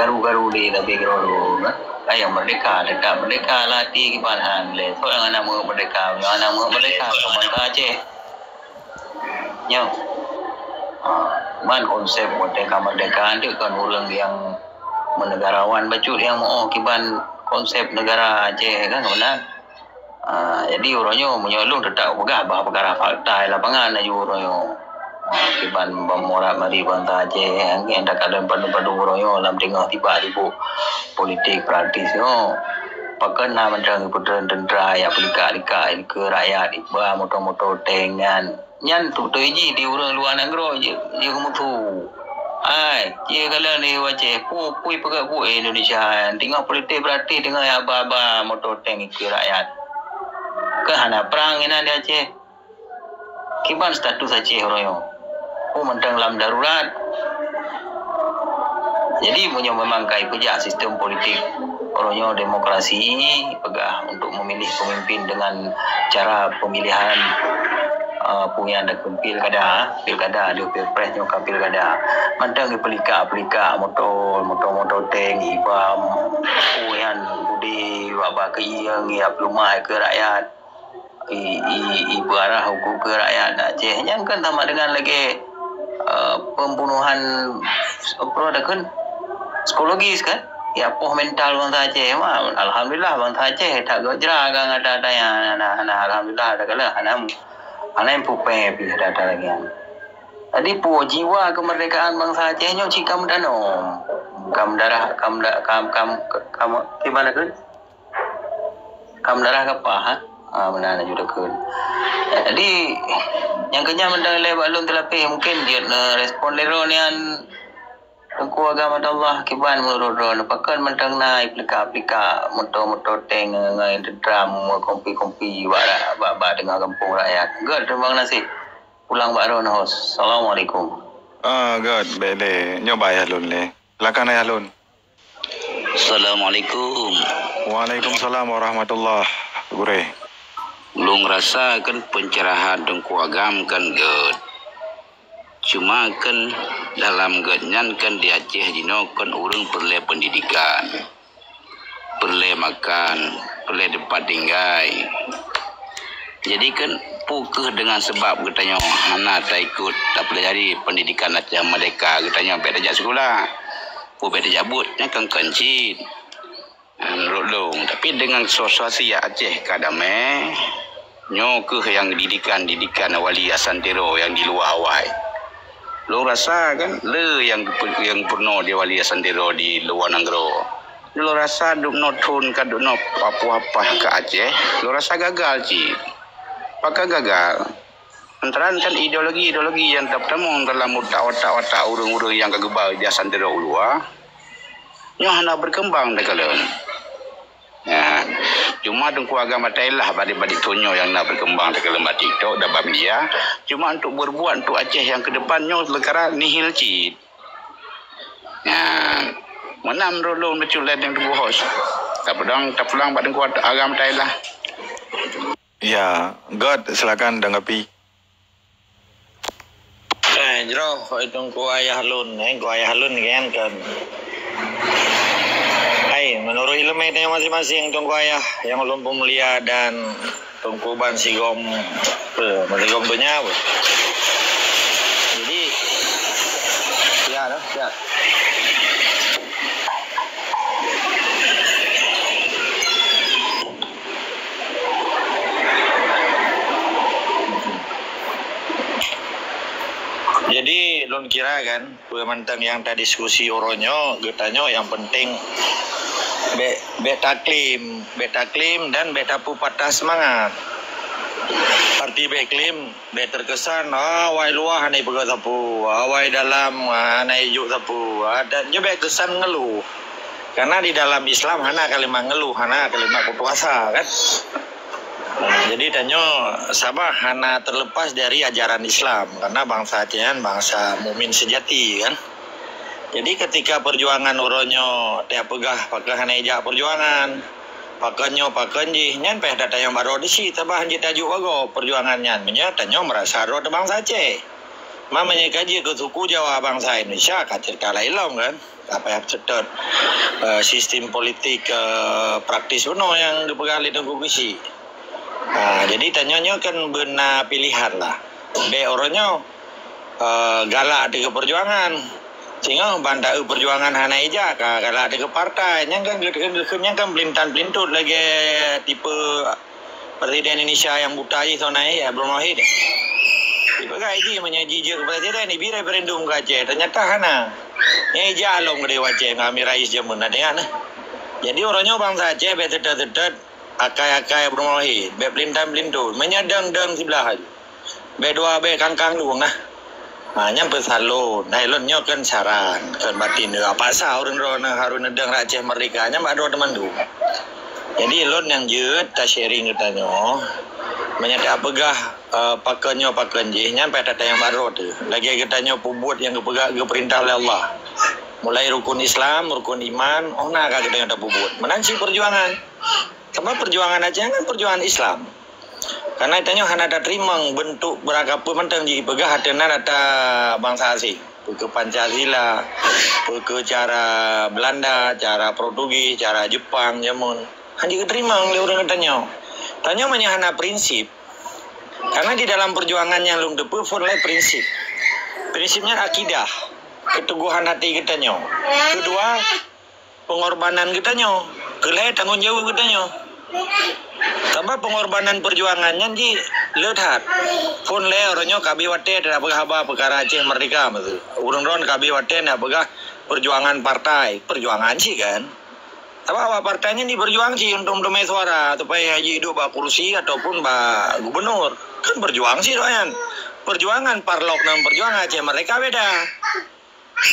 garu-garu di lebih garu ayam merdeka dekat merdeka latih kepanahan le so yang nama merdeka kementerian Aceh nyo man konsep merdeka itu kan orang yang menegarawan bacut yang mau kiban konsep negara Aceh kan benar. Jadi orangnya menyelung tetap pegah bah perkara fakta lapangan aja orangnya. Kiban memorat mari bangsa Aceh yang dah kadang padu-padu orangnya dalam tengah tiba-tiba politik praktis yo. Pakai nama mentang putera tentera ya pelika-lika ke rakyat iba motor-motor tengan nyan tu ji di orang luar negeri je dia kemutu. Dia kalau ni wajah pui pakai pui Indonesia tengok politik praktis dengan aba-aba motor tank ke rakyat. Kehana perang ini dia Aceh. Kiban status Aceh orang mentang dalam darurat. Jadi memang kai pejak sistem politik orangnya demokrasi pegah untuk memilih pemimpin dengan cara pemilihan punya ada pilkada ada pilpres juga pilkada. Mentang pelika motor tank ibam puyan budi wabah ke yang rumah ke rakyat. Ibu arah hukum ke rakyat Aceh yang kan sama dengan lagi pembunuhan kan psikologis kan ya poh mental bangsa Aceh mah alhamdulillah bangsa Aceh tak gojra gang ada yang alhamdulillah ada kala anam pupe pi ada lagi tadi po jiwa kemerdekaan bangsa Aceh nyo cikam danom kam darah kam gimana kan kam darah kapah benar juga kan. Jadi yang kenyang mendang lewat lun terlapih mungkin dia respon leronian tengku agama Allah kiban menurut pakan mendang naik plika motor tank ngai drum kompi bak dengan kampung rakyat. God terima kasih. Pulang baru host. Assalamualaikum. God bele nyoba ya lun le. Silakan ya lun. Assalamualaikum. Waalaikumsalam warahmatullahi wabarakatuh. Lu ngerasakan pencerahan dengku agam kan God. Cuma kan dalam godnyan kan di Aceh jino kan urang perlu pendidikan, perlu makan, perlu tempat tinggal. Jadi kan pukul dengan sebab katanya anak tak ikut tak pelajari pendidikan Aceh Merdeka katanya beda sekolah. Beda jabutnya kan kencit. Menurut tapi dengan situasi Aceh kadame nyo ke yang didikan wali asantero yang di luar awai. Lo rasa kan le yang pernah di wali asantero di luar negeri. Lo rasa duk notun ka duk no apa-apa ke Aceh, lo rasa gagal ci. Pakai gagal. Antara kan ideologi yang tertemu dalam otak-otak urang-urang yang kegebal di asantero luar. Nyo hendak berkembang dekalon. Ya, cuma dengku agama Thailand badi tunyo yang nak berkembang dekat lembar TikTok dan media. Cuma untuk berbuat untuk Aceh yang ke depannya lekara nihil cid. Ya, mana menurut lo macam lain yang dua host. Tak pulang pada dengku agama Thailand. Ya, God silakan tanggapi. Jero, itu ku ayah lun kan. Menurut ilmu itu masing-masing tunggu ayah yang ulun pemulia dan tunggu ban sigom mensigom punya apa. Jadi ya. Jadi lun kira kan mentang yang tadi diskusi oronyo getanya yang penting beta klim dan beta patah semangat. Arti beklim terkesan wai luar hanai pegang sapu, wai dalam hanai juk sapu, dan juga kesan ngeluh. Karena di dalam Islam hana kalimat ngeluh, hana kalimat puasa kan. Jadi tanyo sabah hana terlepas dari ajaran Islam karena bangsa Aceh bangsa mukmin sejati kan. Jadi ketika perjuangan uronyo dia pegah pakai haneja perjuangan pakanyo pakanji nyan peh data yang baru di si tabah hanji tajuk bago perjuangannya menyatanya merasa roh bangsa Aceh mamanya kaji ke suku Jawa bangsa Indonesia kacir kalah ilom kan apa yang cetot sistem politik praktis uno yang dipegang oleh Tengku Kusi. Jadi tanyanya kan benar pilihan lah. Be orangnya galak di perjuangan. Sehingga bantai perjuangan hana ija galak di partai. Yang kan belintan-belintut lagi tipe Presiden Indonesia yang buta je sonai ya belum lahir. Tipe kai ji menyaji je presiden ni bi referendum ke Aceh. Ternyata hana. Yang ija along ke Dewa Aceh kami rais jamun ada kan. Jadi orangnya bangsa Aceh be tetet akai-akai belum lahir. Be belintan-belintut menyadang-dang sebelah aja. Be dua be kangkang luang nah. Nyampe salon, nailon kan saran, kan batin apa sah orang harus nedang Aceh Merdeka nya ada teman tu. Jadi lon yang je ta sharing katanya, menyata apagah pakannya pakan je nyampe tata yang baru tu. Lagi katanya pembuat yang kepegang ke perintah oleh Allah. Mulai rukun Islam, rukun iman, nak katanya tak pembuat. Menansi perjuangan. Sebab perjuangan Aceh kan perjuangan Islam. Karena itanya hana ada terima bentuk beragam mentang ji pegah hatena data bangsa asing. Ke Pancasila, ke cara Belanda, cara Portugis, cara Jepang, jamun. Hanya keterima oleh orang katanya. Tanya hana prinsip. Karena di dalam perjuangan yang lung depu oleh prinsip. Prinsipnya akidah, keteguhan hati katanya. Kedua, pengorbanan katanya. Kelai tanggung jawab katanya. Tambah pengorbanan perjuangannya ji lehat. Pun le orangnya kabi wate dah berhaba perkara Aceh Merdeka betul. Urang-urang kabi wate dah bergah perjuangan partai, perjuangan sih kan. Tapi awak partainya ni berjuang sih untuk domai suara supaya haji hidup bak kursi ataupun bak gubernur. Kan berjuang sih doyan. Perjuangan parlok dan perjuangan Aceh Merdeka beda.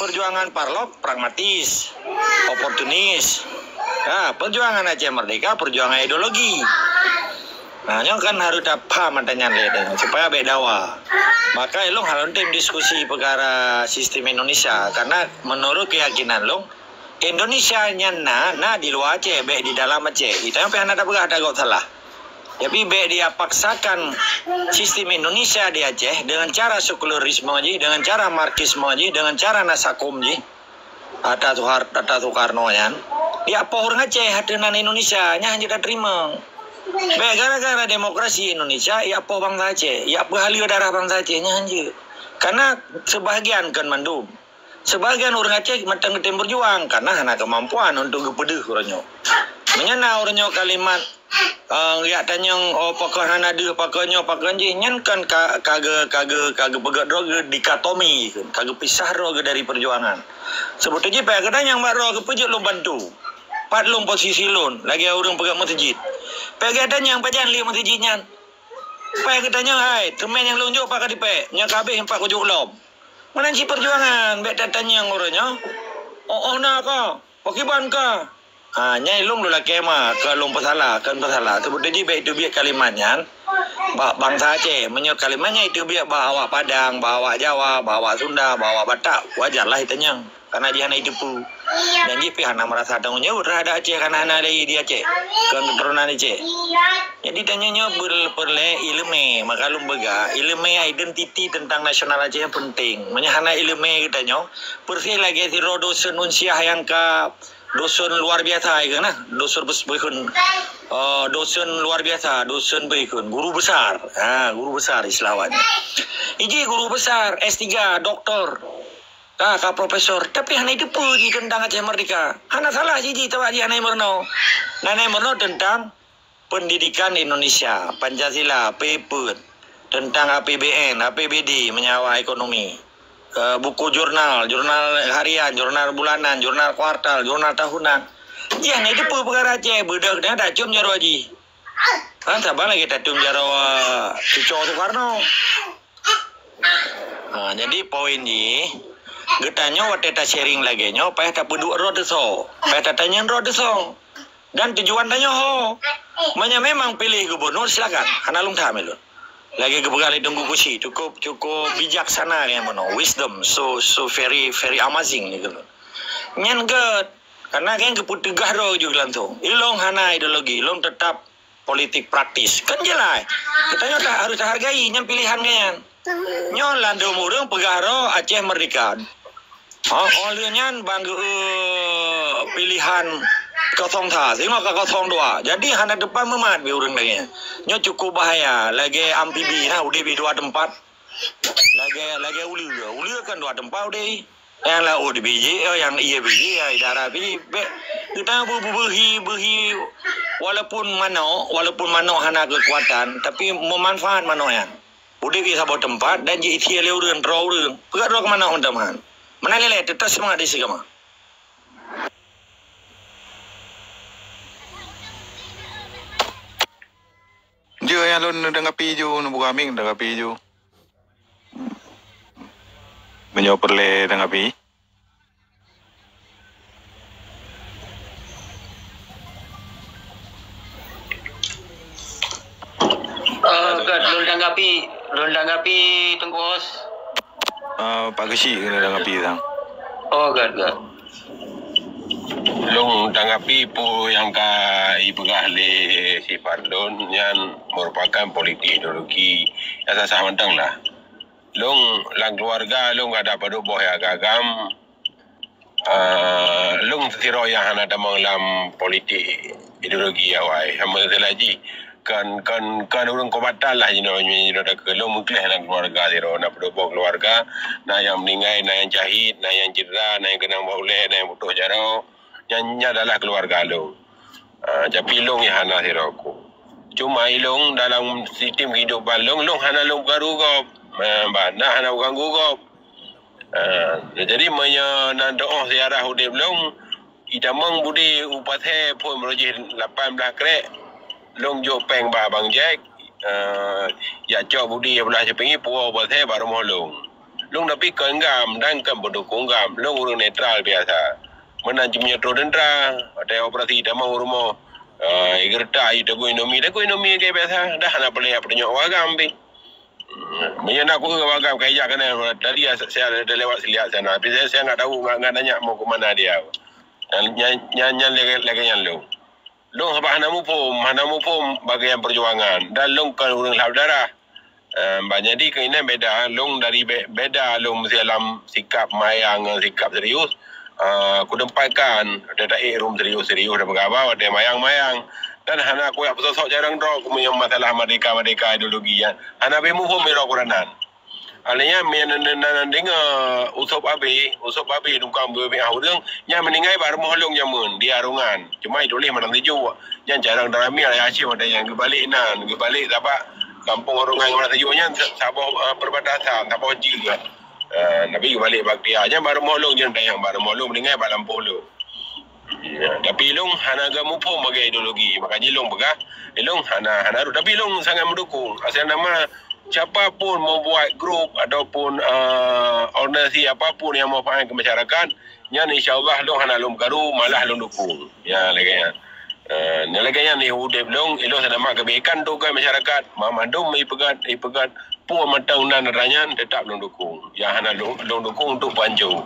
Perjuangan parlok pragmatis, oportunis. Perjuangan Aceh Merdeka perjuangan ideologi. Yang kan harus dapat matanya le supaya bedawa. Maka elong halon tim diskusi perkara sistem Indonesia karena menurut keyakinan long Indonesia nya na di luar Aceh be di dalam Aceh. Itu yang pengen ada berada kau salah. Tapi be dia paksakan sistem Indonesia di Aceh dengan cara sekularisme je, dengan cara marxisme je, dengan cara nasakum je. Tata Soekarno yan. Ya apa orang Aceh hadiran Indonesia nya hanya terima. Baik gara-gara demokrasi Indonesia ya apa bangsa Aceh, ya apa halio darah bangsa Aceh nya hanya. Karena sebahagian kan mandum. Sebahagian orang Aceh matang ketem berjuang karena hana kemampuan untuk gepedeh orangnya. Menyana orangnya kalimat ya tanyang pakar hana de pakarnya je nyan kan kage pegat droga dikotomi kan. Kage pisah droga dari perjuangan. Sebetulnya payah kadang yang baru ke pejut lo bantu. Pat long posisi lon lagi orang pegang masjid. Payah kadang yang pajan li masjidnya. Payah katanya hai temen yang lonjok pakai di pe nya kabeh empat kujuk lom. Menanci perjuangan bet datanya yang orangnya. Nak ka? Pakiban ka? Nyai long dulu kema ke long pasalah kan pasalah. Sebetulnya bet itu biar kalimatnya. Bangsa Aceh menyebut kalimatnya itu biar bawa Padang, bawa Jawa, bawa Sunda, bawa Batak. Wajarlah itanya. Karena dia hanya hidup dan dia hanya merasa tanggung jawab terhadap Aceh karena hanya lagi di Aceh keturunan Aceh. Jadi tanyanya perle ilmu maka lumbaga ilmu identiti tentang nasional Aceh yang penting. Hanya ilmu katanya persi lagi si dosen unsiah yang ke dosen luar biasa kan nah dosen berikun dosen luar biasa dosen berikun guru besar guru besar istilahnya. Ini guru besar S3 doktor. Kak profesor, tapi hanya itu puji tentang Aceh Merdeka. Hanya salah siji tahu aja Nanai Merno. Nanai Merno tentang pendidikan Indonesia, Pancasila, PEPUD, tentang APBN, APBD, menyawa ekonomi. Buku jurnal harian, jurnal bulanan, jurnal kuartal, jurnal tahunan. Jangan itu perkara Aceh, budak dah tak cium jaro haji. Kan sabar lagi tak cium jaro Cuco Soekarno. Jadi poin ni getanya wateta sharing lagi nyo payah tak peduk road so payah tak tanya road so dan tujuan tanya ho memang pilih gubernur silakan hanalung thamel lagi kebegali tunggu kusi cukup bijaksana yang mana wisdom so very amazing ni gitu nyan get karena kan keputegah ro juga lantung ilong hana ideologi ilong tetap politik praktis kan jelas katanya tak harus hargai nyan pilihan kan nyon landung urang pegaro Aceh Merdeka Olehnya bangga pilihan kosong tha, sehingga kosong dua. Jadi hanya depan memat bi urang lagi. Nyo cukup bahaya. Lagi amfibi nah udah bi dua tempat. Lagi uli kan dua tempat udah. Yang lah udah biji, yang iya biji, ya darah biji. Kita berhi walaupun mano hana kekuatan, tapi memanfaat mano ya. Udah bisa bawa tempat dan jadi tiada urang draw urang. Pegat ke mana teman. Mana lele tetap semangat di sini. Dia yang lon dengan piju, nu buka ming dengan piju. Menyoperle dengan pi. Lon tanggapi Tengku Hos. Pak Geshi kena dengan pi sang. Gad. Long tanggapi po yang ibegah le sifat lon yang merupakan politik ideologi yang sah mentang lah. Long lang keluarga long ada pada boh ya gagam. Long siro yang hana damang lam politik ideologi awai. Hamal lagi kan orang kobatal lah jino dak long mungkin lang keluarga siro na pada boh keluarga na yang meninggal, na yang jahit, na yang cedera, na yang kena boleh, na yang butuh jarau. Yang adalah keluarga long. Tapi long yang hana siroku. Cuma long dalam sistem kehidupan long hana long garu go. Nak hana ganggu go. Jadi nak doa ziarah udip long itamang budi upathe pun merujih 18 krek long jo peng ba bang Jack. Ya cok budi belah cepingi puau upathe baru mau long. Long tapi kenggam dan kan berdukung gam long urung netral biasa. Mana jumnya trodendra ada operasi damang urmo igerta itu ekonomi kayak biasa dah nak pelih apa nyok wagam bi menyana aku ke wagam kayak kan tadi saya ada lewat selihat sana tapi saya enggak tahu enggak nanya mau ke mana dia nyanyi lagi yang long apa hanamu pom bagian perjuangan dan long kan urang lap darah banyak di kena beda long dari beda long mesti dalam sikap mayang sikap serius kudempaikan ada room serius dah bergabar ada mayang dan hana aku yang sosok jarang draw aku punya masalah merdeka ideologi yang hana bemu pun merok kuranan alanya menan dengar usop abe dungkam bebe ahurang yang meninggal baru mohlong jamun di arungan cuma itu leh menang tuju yang jarang darami ada asyik ada yang kebalik apa kampung arungan mana tujunya sabah perbatasan sabah juga Nabi balik bakti aja baru molong je yang baru molong meninggal balam polo. Tapi long hana gamu pun bagi ideologi makanya long begah long hana tapi long sangat mendukung asal nama siapapun mau buat grup ataupun organisasi apapun yang mau faham ke masyarakat yang insyaallah long hana long garu malah long dukung ya lagi nilainya ni udep long ilo sama kebaikan tu ke masyarakat mamadum ipegat puan matang dan ranyan tetap mendukung. Yang hana dukung untuk panjang.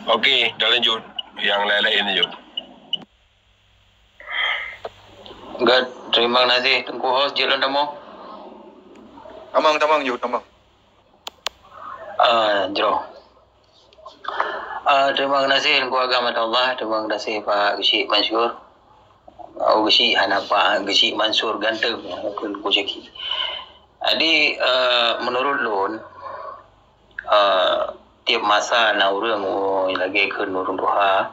Okey, dah lanjut. Yang lain-lain lanjut. Gad, terima kasih Tengku Hos jalan demo. Tamang jauh. Jero. Terima kasih Tengku Agama Allah, terima kasih Pak Geshi Mansur. Geshi hana Pak Geshi Mansur ganteng aku ceki. Jadi menurut lon tiap masa na urang lagi ke nurun doha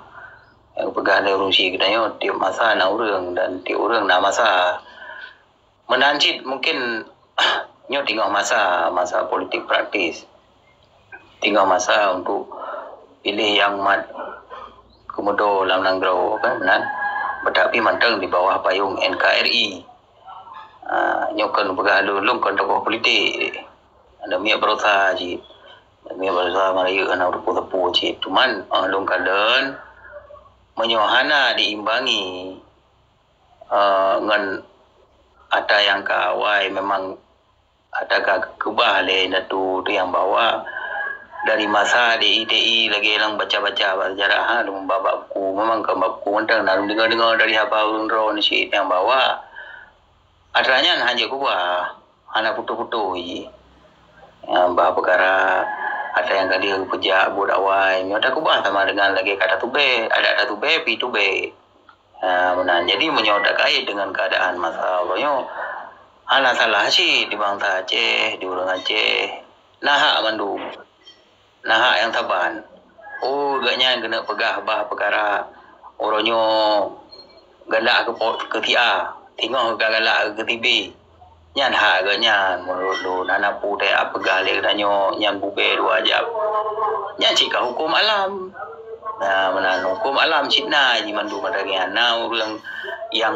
yang pegah ada urung si kedayo tiap masa na urang dan tiap urang na masa menancit mungkin nyo tinggal masa politik praktis tinggal masa untuk pilih yang mat komodo lam nanggrau kan tapi manteng di bawah payung NKRI. Nyokan bergaduh kan tokoh politik ada miak berusaha cik miak berusaha merayu anak berputar-putar cik cuman long kaden menyohana diimbangi ngan ada yang kawai memang ada kebah le tu yang bawa dari masa di ITI lagi yang baca-baca sejarah membawa buku memang ke buku mentang dengar dari apa urun si yang bawa adanya hanya gua hana foto-foto bah perkara Ada yang kali pejak buat awal. Nyata aku bah sama dengan lagi kata tu be, ada tu be, pi tu be. Jadi menyodak kait dengan keadaan masa Allahnya. Anak salah sih di bangsa Aceh, di orang Aceh. Nah mandum. Nah yang taban. Oh gaknya kena pegah bah perkara orangnya galak ke tia. Tengok galak ke tibi. Nyan agaknya menurut lu nana putih apa gale danyo yang bube dua jam. Nyan cika hukum alam. Nah, mana hukum alam Cina di mandu madagian. Nah, orang yang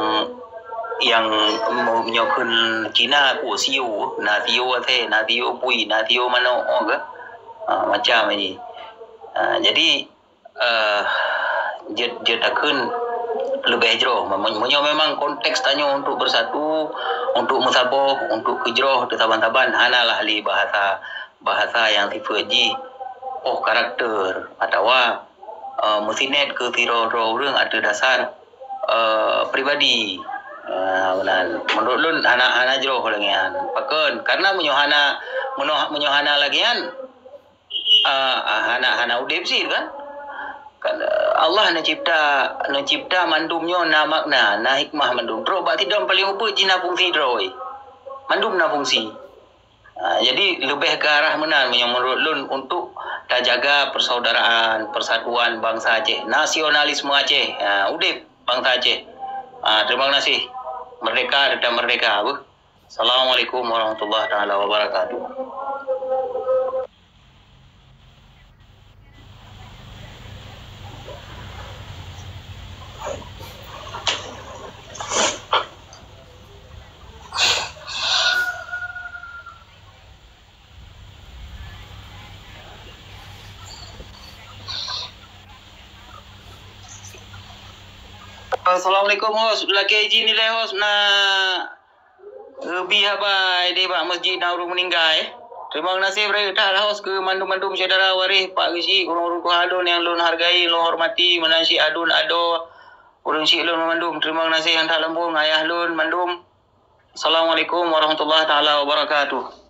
menyokun Cina ku siu, na siu ate, na siu pui, na siu mana orang macam ini. Jadi dia takkan lebih hijrah. Memang konteks tanya untuk bersatu, untuk musabah, untuk hijrah di taban-taban. Hanalah li bahasa yang sifatnya karakter atau musinet ke tiro-tiro orang ada dasar pribadi. Menurut lun hana jroh lagian. Paken karena menyohana lagian hana udip sih kan. Allah na cipta mandumnya na makna na hikmah mandum tro berarti dalam paling apa jina fungsi droi mandum na fungsi. Jadi lebih ke arah mana yang menurut lun untuk dah jaga persaudaraan persatuan bangsa Aceh, nasionalisme Aceh, udip bangsa Aceh. Terima kasih. Merdeka dan merdeka. Assalamualaikum warahmatullahi taala wabarakatuh. Assalamualaikum host. Laki izin nilai host na bihabai di Pak Masjid Naurul meninggal. Terima kasih berita host ke mandum-mandum saudara waris Pak Gisi, orang-orang kuhalun yang lun hargai, lun hormati, menansi adun ado, orang si lun mandum. Terima kasih yang tak lembung ayah lun mandum. Assalamualaikum warahmatullahi taala wabarakatuh.